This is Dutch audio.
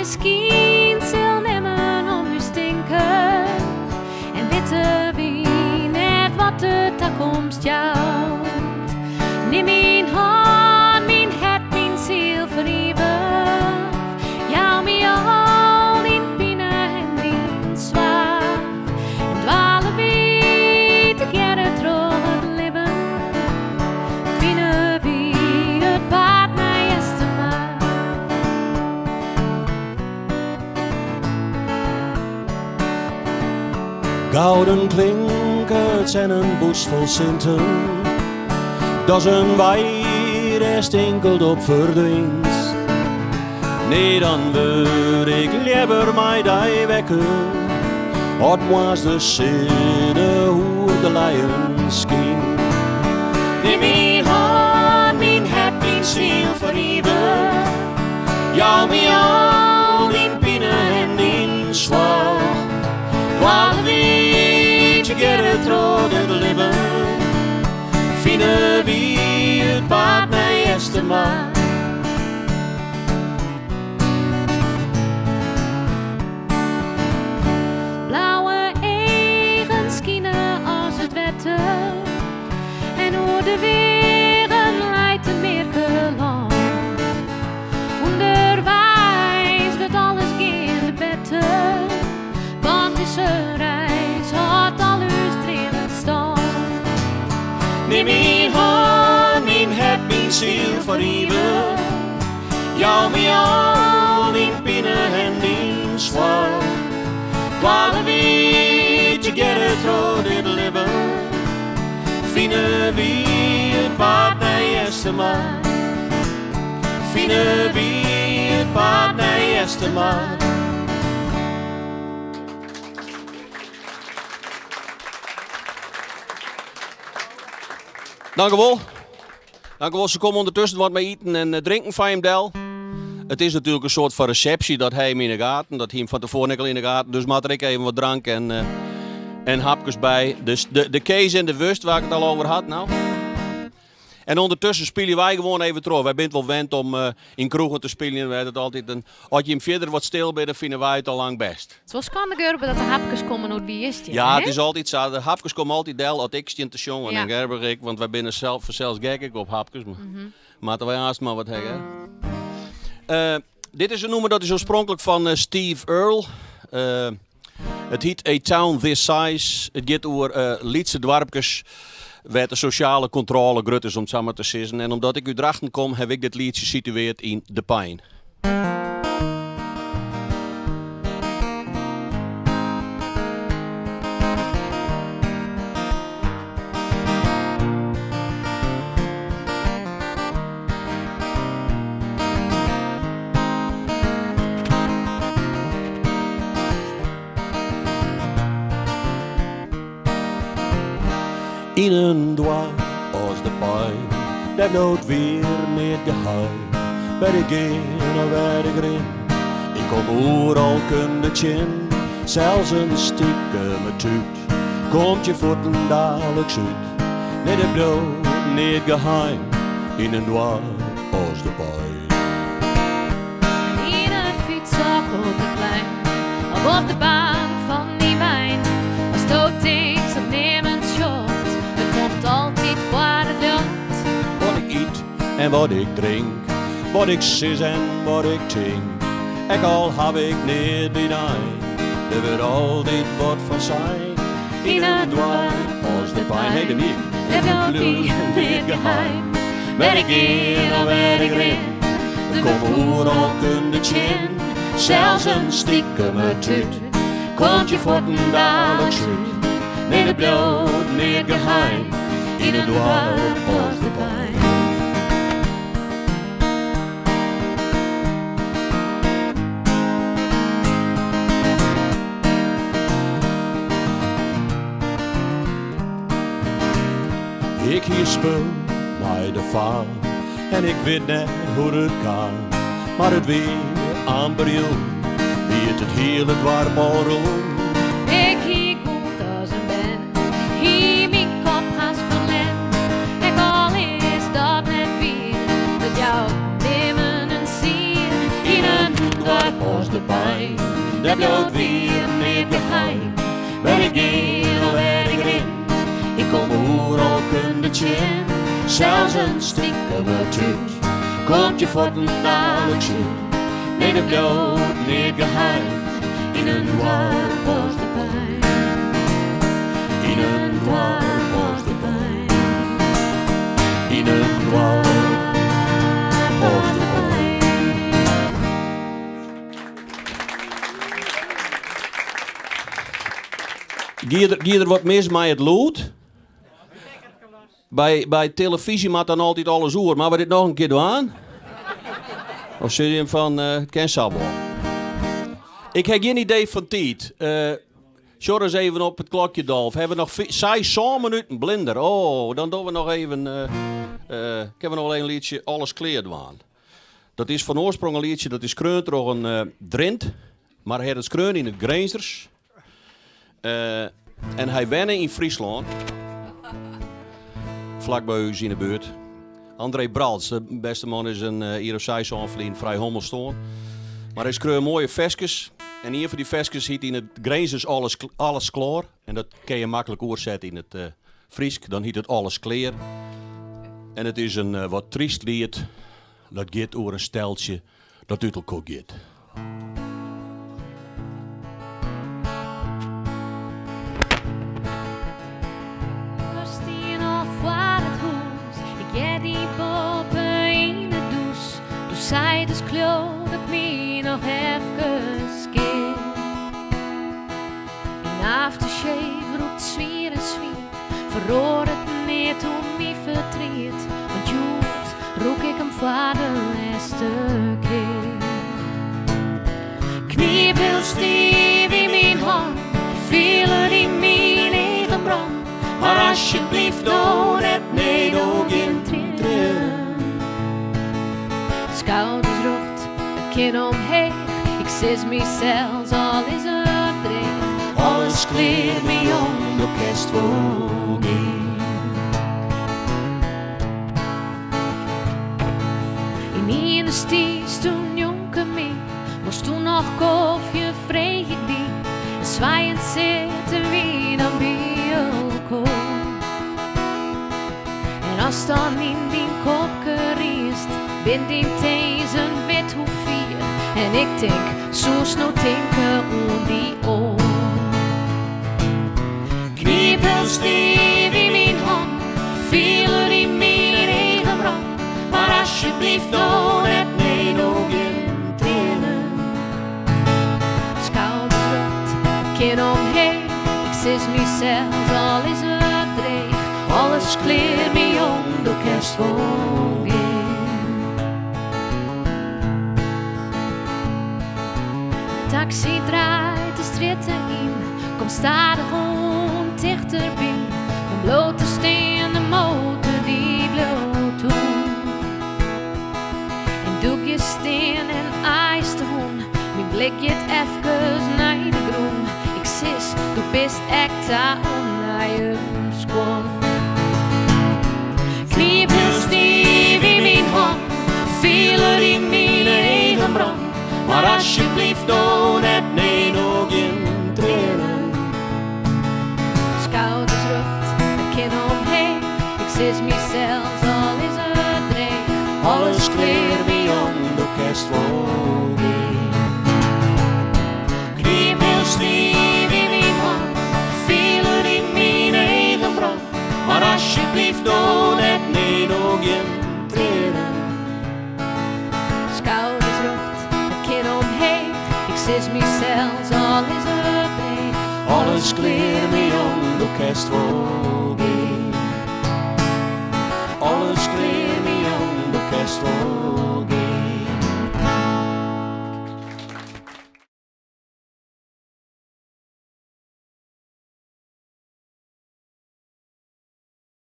misschien zal nemen om u stinken. En witte wie net wat de toekomst jouwt. Neem mijn hand, mijn hart, mijn ziel voor eeuwig. Jou mij al in pine en in zwaar. En dwalen wie together door het leven. Vinden wie het paard mij is te maken. Gouden klinkers en een bos vol cinten. Dat is een waaier en stinkelt op verdwinst. Nee, dan wil ik liever mij die wekken. Het was de zin hoe de leien scheen. Neem mijn hand, mijn hart, mijn ziel voor eeuwig. Jou mij al in pine en in zwaar. While we together through the leven. Vinden wie het paard mij eerste maar. Blauwe egen schijnen als het wetter. En hoe de wereld leidt een merkeland. Onderwijs wordt alles geen beter. Want deze reis had al uw strelen staan. Neem mijn hand, mijn hart, mijn ziel voor eeuwig. Jou mij al in pine en in zwaar. While we together through the leven. Vinden wie het paard mij eerste maar. Vinden wie het paard mij eerste maar. Dank u wel. Dank u wel. Ze komen ondertussen wat mee eten en drinken van hem del. Het is natuurlijk een soort van receptie dat hij hem in de gaten, dat hij hem van tevoren al in de gaten. Dus maak er ik even wat drank en hapjes bij. Dus de Kees en de Wust waar ik het al over had nou. En ondertussen spelen wij gewoon even terug. Wij zijn wel wend om in kroegen te spelen. Wij het altijd als je hem verder wat stil bent, dan vinden wij het al lang best. Zoals kan de gebeuren dat de hapjes komen uit wie is het? Ja, het is altijd zo. De hapjes komen altijd del uit ik te jongen Ja. en Gerber ik, want wij binnen zelfs gek ik op hapjes. Maar wij haast maar wat hebben. Dit is een nummer dat is oorspronkelijk van Steve Earle. Het heet A Town This Size. Het gaat over Lietse dwarpjes waar de sociale controle grut is om het samen te zeggen. En omdat ik u drachten kom, heb ik dit liedje gesitueerd in De Pijn. In een dwarp als de pijn, dat nooit weer niet gehuil. Bij de geen of bij de grin, ik kom overal kunnen chin. Zelfs een stiekeme tuut, komt je voeten dadelijk uit. Niet de bloed, niet geheim, in een dwarp als de pijn. In het fietshok op het plein, of op de bank van die wijn. Als stootings op nemend shot, het komt altijd voor het lot. Wat ik eet en wat ik drink, wat ik sis en wat ik tink. Ik al heb ik niet benijn, er wordt altijd wat van zijn. In een dwarp als de pijn, hey de niet, het bloed niet geheim. ben ik hier of ben ik erin, kom overal kunnen chin. Zelfs een stiekeme tuut, komt je voeten dadelijk uit. Nee, de bloed niet geheim, in een dwarp als de pijn. Ik hier spul bij de vaal en ik weet net hoe het kan. Maar het weer aan bril, wie het hele dwarp al rond. Ik hier goed als een ben, hier mijn kop haast verlend. Ik al is dat net weer, dat jou nemen en zien. In een dwarp als de pijn. Dat blijft weer niet geheim. Waar ik ga of waar ik ren. Ik kom overal kunnen tjen. Zelfs een stiekem thuis. Komt je voeten dadelijk zien. Nee, dat blijft niet geheim. In een dwarp was de pijn. In een dwarp was de pijn. In een dwarp was de pijn. Gie er wat mis met het lood? Bij televisie maakt dan altijd alles oer. Maar we dit nog een keer doen? Of zul je hem van Ken Sabel? Ik heb geen idee van tijd. Zorg eens even op het klokje, Dolf. Hebben we nog 6 minuten blinder? Oh, dan doen we nog even... ik heb nog een liedje Alles kleerd waan. Dat is van oorsprong een liedje, dat is kreund door een Drent. Maar hij had het kreun in het Grenzers. En hij wennen in Friesland. Vlak bij u in de buurt. André Brals, de beste man, is een hier op Zijsonvlien vrij hommelstoon. Maar hij schreeuwt mooie vestjes. En een van die vestjes ziet in het Grenzers alles klaar. En dat kun je makkelijk oorzetten in het Friesk. Dan heet het alles kleer. En het is een wat triest lied. Dat gaat over een steltje dat uit elkaar gaat. Zij dus kloot het me nog even keer. In aftershave roept zwier en zwier. Verroor het niet om me verdriet. Want joet roek ik hem voor de laatste keer. Kniepel stief in mijn hand. Vielen in mijn eigen brand. Maar alsjeblieft doe het niet ook in tranen. Schouders rot, het kin omheen. Ik zis mezelf, al is het dreig. Alles kleert me om, de kerst voor in de sties toen jonke mee. Moest toen nog koffie, vreeg ik die. En zwaaiend zitten wie dan bij elkaar. En als dan in die kop geriest. Ben die deze wit hoe vier. En ik denk, zo snel denken om die oor. Kniepel stief in mijn hand. Vielen in mijn eigen brand. Maar alsjeblieft doe het niet ook in tranen. Schouders rot, kin omheen. Ik zis mezelf, al is het dreig. Alles kleert me om, de kerst voor je. Taxi draait de stritten in, kom stadig om dichterbij. Een blote steen, de motor die bloot toe. En doekjes steen en ijs te hoen. Mijn blik gaat even naar de groen. Ik zis, du bist echt daar naar je squam. Kniepel stief in mijn hand, vielen in mijn eigen brand. Maar alsjeblieft doe het niet ook in tranen. Schouders rot, het kin omheen. Ik zis mezelf, al is het dreig. Alles kleert me om, de kerst voor je. Kniepel stief in mijn hand, vielen in mijn eigen brand. Maar alsjeblieft doe het niet ook in tranen. Schouders rot, kin omheen, ik zis mezelf, al is het dreig. Alles kleert me om, de kerst voor je. Alles kleert me om, de kerst voor je.